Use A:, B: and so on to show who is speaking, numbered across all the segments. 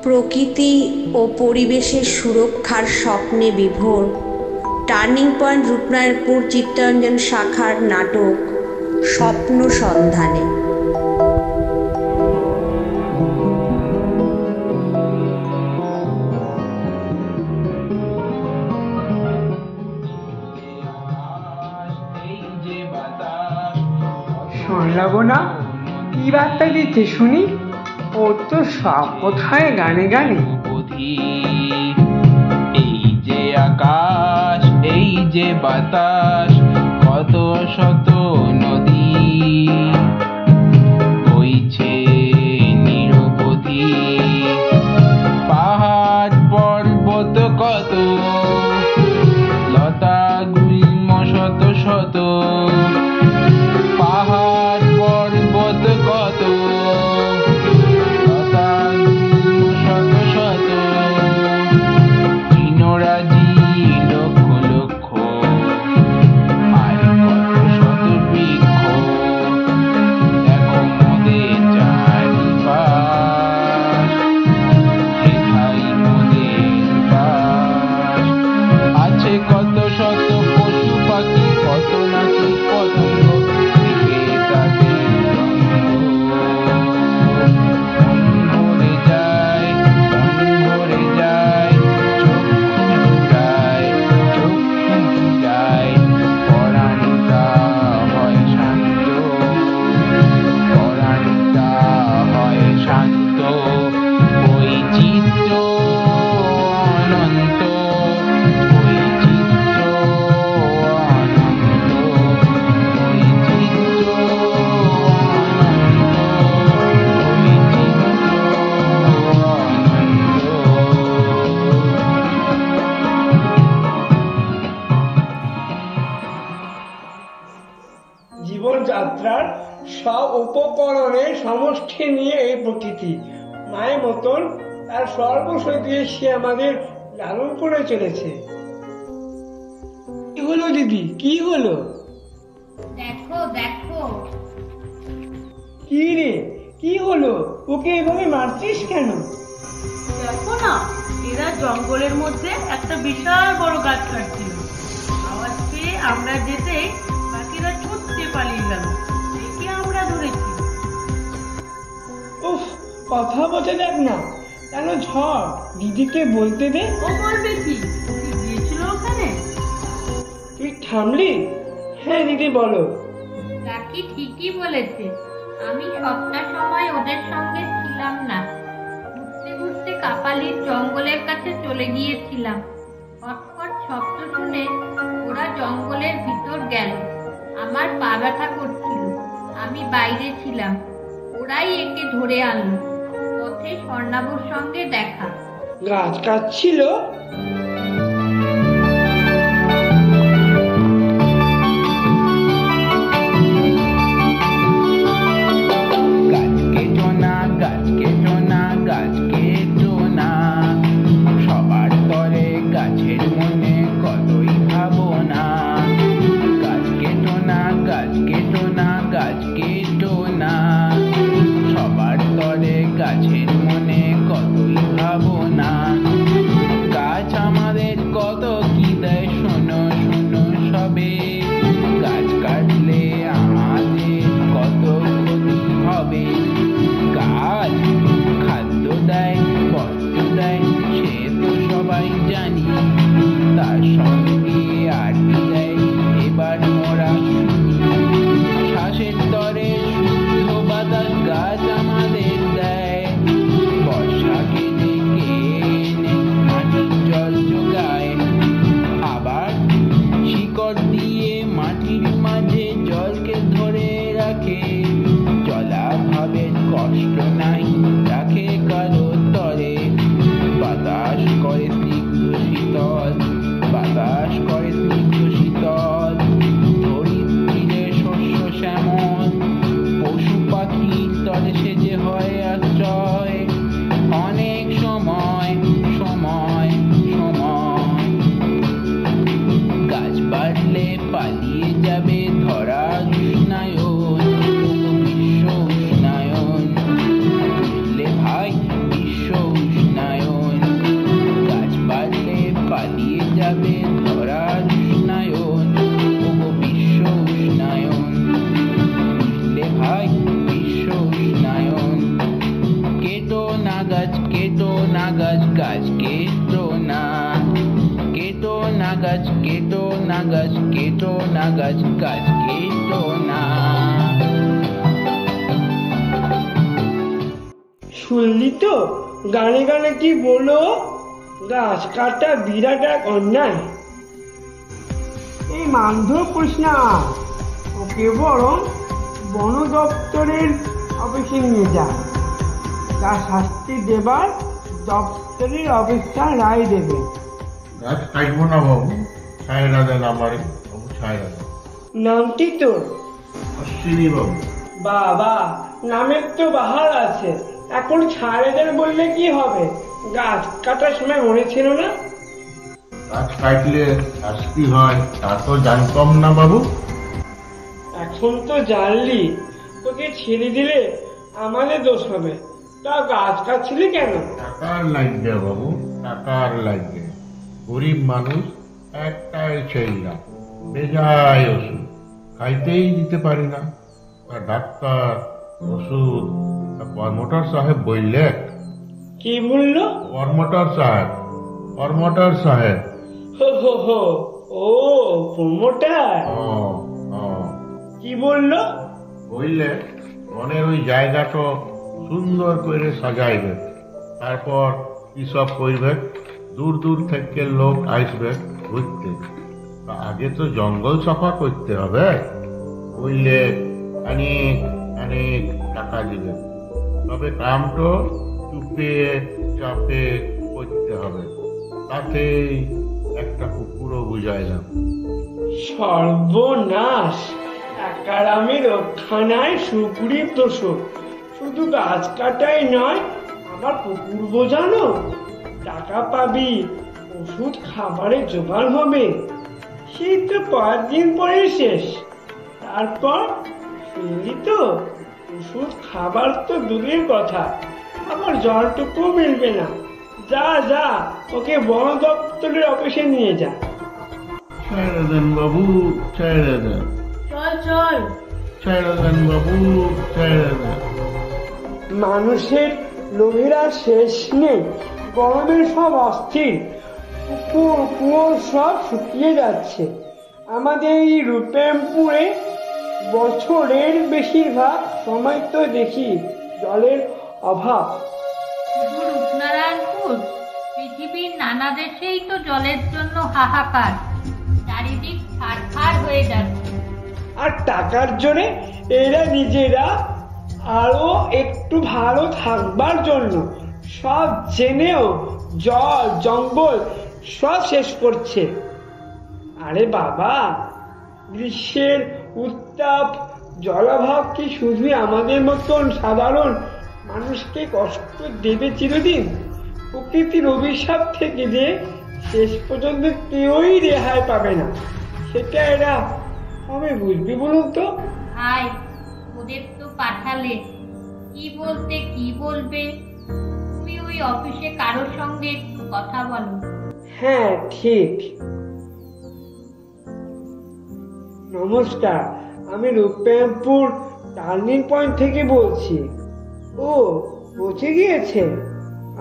A: প্রকৃতি ও পরিবেশের সুরক্ষার স্বপ্নে বিভোর টার্নিং পয়েন্ট রূপনারায়ণপুর চিত্তরঞ্জন শাখার নাটক স্বপ্ন সন্ধানে।
B: শোনাবো না কি বার্তা দিচ্ছে শুনি? ওর তো সব কোথায় গানে গানে।
C: এই যে আকাশ, এই যে বাতাস, কত শত নদী বইছে নিরবধি, পাহাড় পর্বত কত, লতা গুল্ম শত শত, পাহাড় পর্বত কত, লতা গুল্ম শত শত, তৃণরাজি লক্ষ লক্ষ, আর কত শত বৃক্ষ, দেখো মোদের চারিপাশ, সেথায় মোদের বাস, আছে কত শত পশু পাখি, কত নাকি পতঙ্গ, দিকে তাদের রঙ্গ, ভরে যায়, ভরে যায়, চক্ষু যায়, পরাণটা হয় শান্ত, পরাণটা হয় শান্ত, বৈচিত্র্য অনন্ত, বৈচিত্র্য অনন্ত, বৈচিত্র্য
B: জীবনযাত্রার সব উপকরণের সমষ্টি নিয়ে এই প্রকৃতি মায়ের মতন তার সর্বস্ব দিয়ে সে আমাদের লালন করে চলেছে। কি হলো দিদি, কি হলো?
D: দেখো দেখো,
B: কি রে, কি হলো? ওকে এভাবে মারছিস কেন?
E: দেখো না, এরা জঙ্গলের মধ্যে একটা বিশাল বড় গাছ কাটছিল। আওয়াজ পেয়ে আমরা যেতে বাকিরা ছুটতে পালিয়ে গেল, দেখে আমরা ধরেছি।
B: উফ, কথা বলতে দেখ না, কেন ঝড়? দিদিকে বলতে দে।
E: ও বলবে কি, তুই গিয়েছিল ওখানে?
B: তুই থামলি? হ্যাঁ দিদি বলো।
D: কাকি ঠিকই বলেছে, আমি সবটা সময় ওদের সঙ্গে ছিলাম না। ঘুরতে ঘুরতে কাপালির জঙ্গলের কাছে চলে গিয়েছিলাম। খটখট শব্দ শুনে ওরা জঙ্গলের ভিতর গেল। আমার পা ব্যথা করছিল, আমি বাইরে ছিলাম। ওরাই একে ধরে আনলো। পথে স্বর্ণাবর সঙ্গে দেখা।
B: গাছ কাটছিল?
C: গাছ কেটো না, গাছ কেটো না, গাছ কেটো না, সবার তরে গাছের মনে কতই ভাবনা। গাছ কেটো না, গাছ কেটো না, গাছ কেটো না, সবার তরে গাছের মনে কতই ভাবনা। গাছ আমাদের কত কি দেয় শোনো শোনো সবে, গাছ কাটলে আমাদের কত ক্ষতি হবে। গাছ খাদ্য দেয়, বস্ত্র দেয়, সে তো সবাই জানি, তার সঙ্গে আর কি দেয় এবার মোরা শুনি। শ্বাসের তরে শুদ্ধ বাতাস গাছ আমাদের দেয়, গাছ, গাছ কেটো না। কেটো না গাছ, কেটো না গাছ, কেটো না গাছ, গাছ কেটো না।
B: শুনলি তো গানে গানে কি বলো? গাছ কাটা বিরাট এক অন্যায়। এই মারধর করিস না, ওকে বরং বন দপ্তরের অফিসে নিয়ে যা। তার শাস্তি দেবার দপ্তরের অফিসার রায় দেবে।
F: গাছ কাটবো না বাবু, ছায়রা দেন আমার বাবু, ছায়রা দেন।
B: নামটি তোর?
F: অশ্বিনী বাবু।
B: বাবা, নামের তো বাহার আছে, এখন ছাড়ে দেন বললে কি হবে? গাছ কাটার সময় মনে ছিল না?
F: গাছ কাটলে শাস্তি হয় তা তো জানতাম না বাবু।
B: এখন তো জানলি, তোকে ছেড়ে দিলে আমাদের দোষ হবে। তা গাছ কাটছিলি কেন?
F: টাকার লাগবে বাবু, টাকার লাগবে। গরিব মানুষ, একটাই ছেলে, বেজায় ওষুধ, খাইতেই দিতে পারি না। তা ডাক্তার, ওষুধ, কর্মটার সাহেব বললে।
B: কি বললো?
F: কর্মটার সাহেব, কর্মটার সাহেব।
B: হো হো হো, ও প্রমোটার। কি বললো?
F: বললে মনের ওই জায়গাটা সুন্দর করে সাজাইবে, তারপর কি সব করবে, দূর দূর থেকে লোক আসবে ঘুরতে। তা আগে তো জঙ্গল সাফা করতে হবে, বললে অনেক অনেক টাকা দিবে। তবে কামটা চুপে চাপে করতে হবে। তাতে একটা কুকুরও বুঝাইলাম।
B: সর্বনাশ! একার আমি রক্ষা নাই, সুগ্রীব দোষক। শুধু গাছ কাটাই নয়, আবার কুকুর বোঝানো। টাকা পাবি, ওষুধ খাবারের জোগাড় হবে, সেই তো 5 দিন পরে শেষ। তারপর শুনলি তো, ওষুধ খাবার তো দূরের কথা, আবার জলটুকু মিলবে না। যা যা, ওকে বন দপ্তরের অফিসে নিয়ে যা।
F: ছেড়ে দেন বাবু, ছেড়ে দেন।
E: চল চল।
F: ছেড়ে দেন বাবু, ছেড়ে দেন।
B: মানুষের লোভের আর শেষ নেই। গরমের সব অস্থির, পুকুর কুয়ো সব শুকিয়ে যাচ্ছে। আমাদের এই রূপেমপুরে বছরের বেশিরভাগ সময় তো দেখি জলের অভাব।
D: শুধু রূপনারায়ণপুর, পৃথিবীর নানা দেশেই তো জলের জন্য হাহাকার। চারিদিক ছারখার হয়ে যাচ্ছে।
B: আর টাকার জোরে এরা নিজেরা আরো একটু ভালো থাকবার জন্য সব জেনেও জল জঙ্গল সব শেষ করছে। আরে বাবা, গ্রীষ্মের উত্তাপ জলাভাব কি শুধু আমাদের মতন সাধারণ মানুষকে কষ্ট দেবে চিরদিন? প্রকৃতির অভিশাপ থেকে যে শেষ পর্যন্ত কেউই রেহাই পাবে না, সেটা এরা কবে বুঝবি বলুন তো?
D: ভাই, ওদের তো পাঠালে, কি বলতে কি বলবে। তুমি ওই অফিসে কারোর সঙ্গে একটু কথা বলো।
B: হ্যাঁ ঠিক। নমস্কার, আমি রূপেমপুর টার্নিং পয়েন্ট থেকে বলছি। ও, পৌঁছে গিয়েছে?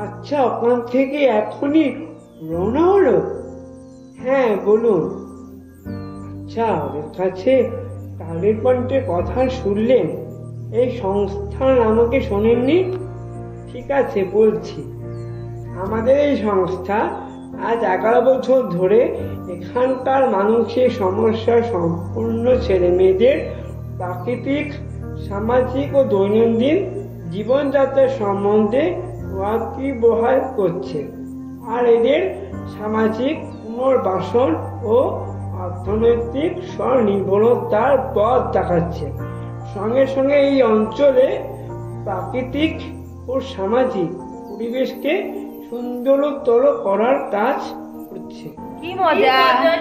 B: আচ্ছা, ওখান থেকে এখনই রওনা হলো? হ্যাঁ বলুন। আচ্ছা, ওদের কাছে টার্নিং পয়েন্টের কথা শুনলেন? এই সংস্থান আমাকে শোনেননি? ঠিক আছে, বলছি। আমাদের এই সংস্থা আজ 11 বছর ধরে এখানকার মানুষের সমস্যা সম্পূর্ণ ছেলে মেয়েদের প্রাকৃতিক, সামাজিক ও দৈনন্দিন জীবনযাত্রার সম্বন্ধে ওয়াকিবহাল করছে, আর এদের সামাজিক পুনর্বাসন ও অর্থনৈতিক স্বনির্ভরতার পথ দেখাচ্ছে। সঙ্গে সঙ্গে এই অঞ্চলে প্রাকৃতিক ও সামাজিক পরিবেশকে সুন্দরতর করার কাজ করছে।
E: কি মজা,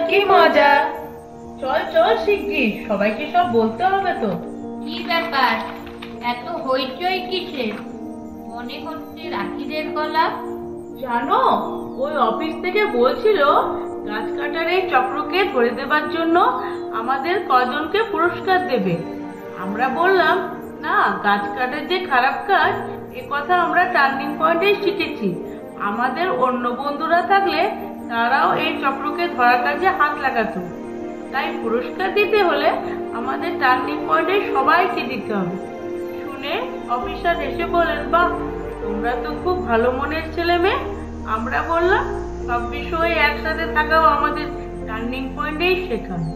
E: কি মজা। চল চল শিগগির, সবাইকে সব বলতে হবে তো।
D: কি ব্যাপার, এত হইচই কিসের? মনে হচ্ছে রাখিদের গলা।
E: জানো, ওই অফিস থেকে বলছিল গাছ কাটার এই চক্রকে ধরে দেবার জন্য আমাদের কজনকে পুরস্কার দেবে। আমরা বললাম না, গাছ কাটার যে খারাপ কাজ এ কথা আমরা টার্নিং পয়েন্টে শিখেছি, আমাদের অন্য বন্ধুরা থাকলে তারাও এই চক্রকে ধরার কাজে হাত লাগাতো। তাই পুরস্কার দিতে হলে আমাদের টার্নিং পয়েন্টে সবাইকে দিতে হবে। শুনে অফিসার এসে বলেন, বাহ, তোমরা তো খুব ভালো মনের ছেলে মেয়ে। আমরা বললাম, সব বিষয়ে একসাথে থাকাও আমাদের টার্নিং পয়েন্টেই শেখানো।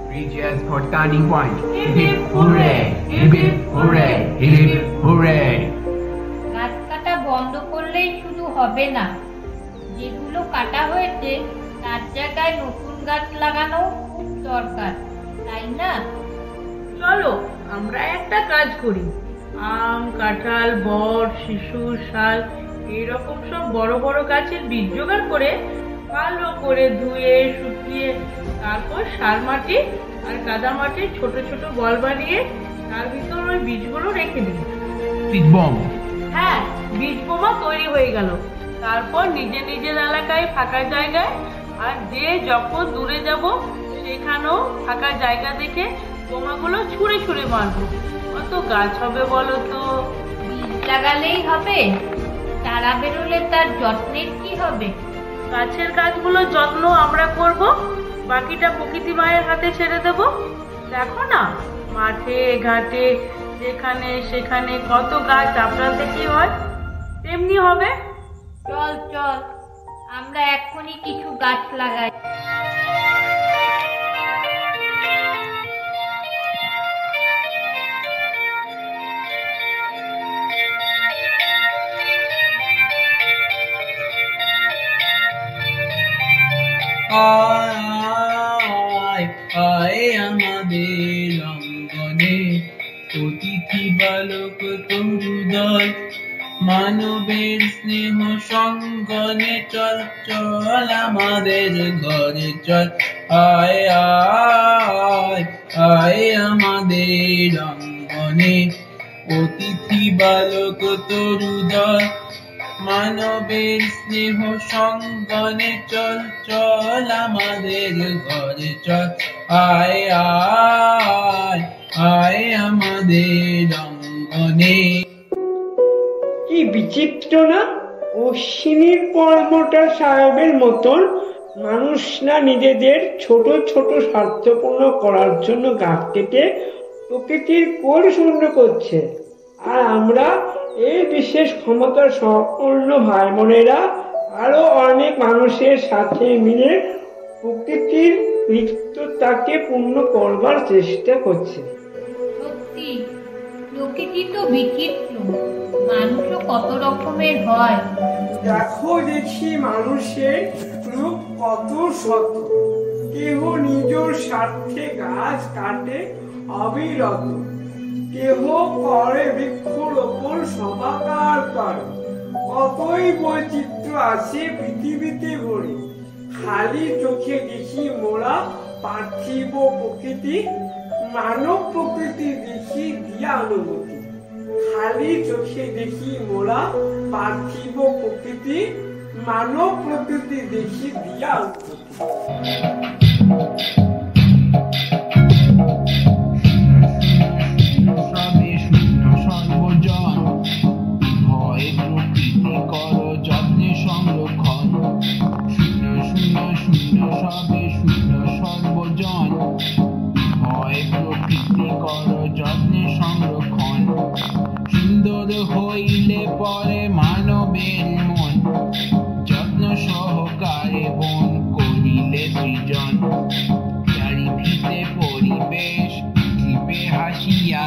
C: Three cheers for turning point. Hip hip hooray! Hip hip hooray! Hip hip hooray!
D: গাছ কাটা বন্ধ করলেই শুধু হবে না, যেগুলো কাটা হয়েছে তার জায়গায় নতুন গাছ লাগানো খুব দরকার, তাই না?
E: চলো আমরা একটা কাজ করি। আম, কাঁঠাল, বট, শিশু, শাল এইরকম সব বড় বড় গাছের বীজ জোগাড় করে ভালো করে ধুয়ে শুকিয়ে তারপর সার মাটি আর কাদা মাটির ছোট ছোট বল বানিয়ে তার ভিতর ওই বীজগুলো রেখে দিই।
C: Big bomb.
E: হ্যাঁ, বীজ বোমা তৈরি হয়ে গেল। তারপর নিজের নিজের এলাকায় ফাঁকা জায়গায় আর যে যখন দূরে যাব সেখানেও ফাঁকা জায়গা দেখে বোমাগুলো ছুঁড়ে ছুঁড়ে মারবো। কত গাছ হবে বলো তো?
D: বীজ লাগালেই হবে? চারা বেরোলে তার যত্নের কি হবে?
E: গাছের গাছগুলোর যত্ন আমরা করব, বাকিটা প্রকৃতি মায়ের হাতে ছেড়ে দেব। দেখো না, মাঠে ঘাটে যেখানে সেখানে কত গাছ আপনার দেখি হয়, তেমনি হবে।
D: চল চল, আমরা এখনই কিছু গাছ লাগাই।
C: আয় আয় আমাদের অঙ্গনে, অতিথি বালক তরুদল, মানবের স্নেহ সঙ্গনে, চল চল আমাদের ঘরে চল। আয় আয় আয় আমাদের অঙ্গনে, অতিথি বালক তরুদল, মানবের স্নেহ সঙ্গনে, চল চল আমাদের ঘরে চল। আয় আয় আয় আমাদের অঙ্গনে।
B: কি বিচিত্র না! অশ্বিনীর কর্মটা সাহেবের মতন মানুষরা নিজেদের ছোট ছোট স্বার্থপূর্ণ করার জন্য গাছ কেটে প্রকৃতির কোল শূন্য করছে, আর আমরা এই বিশেষ ক্ষমতা সম্পন্ন ভাই বোনেরা আরো অনেক মানুষের সাথে মিলে প্রকৃতির রিক্ততাকে পূর্ণ করবার চেষ্টা করছে।
D: সত্যি, প্রকৃতি তো বিচিত্র, মানুষও কত রকমের হয়।
B: দেখো দেখি মানুষের রূপ কত শত, কেহ নিজের স্বার্থে গাছ কাটে অবিরত, কেহ করে বৃক্ষরোপণ সমাকার করে। কতই বৈচিত্র্য আছে পৃথিবীতে ভরে, খালি চোখে দেখি মোরা পার্থিব প্রকৃতি, মানব প্রকৃতি দেখি দিয়া অনুভূতি। খালি চোখে দেখি মোরা পার্থিব প্রকৃতি, মানব প্রকৃতি দেখি দিয়া অনুভূতি।
C: সবে শূন্য সর্বজন, ভয় প্রকৃতি কর যত্নে সংরক্ষণ। শূন্য শূন্য শূন্য সবে শূন্য সর্বজন, ভয় প্রকৃতি কর যত্নে সংরক্ষণ। সুন্দর হইলে পরে মানবের মন, যত্ন সহকারে বন করিলে সৃজন। চারিভিতে পরিবেশ উঠিবে হাসিয়া,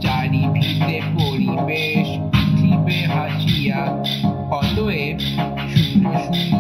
C: চারিভিতে পরিবেশ উঠিবে হাসিয়া। অতএব শূন্য শূন্য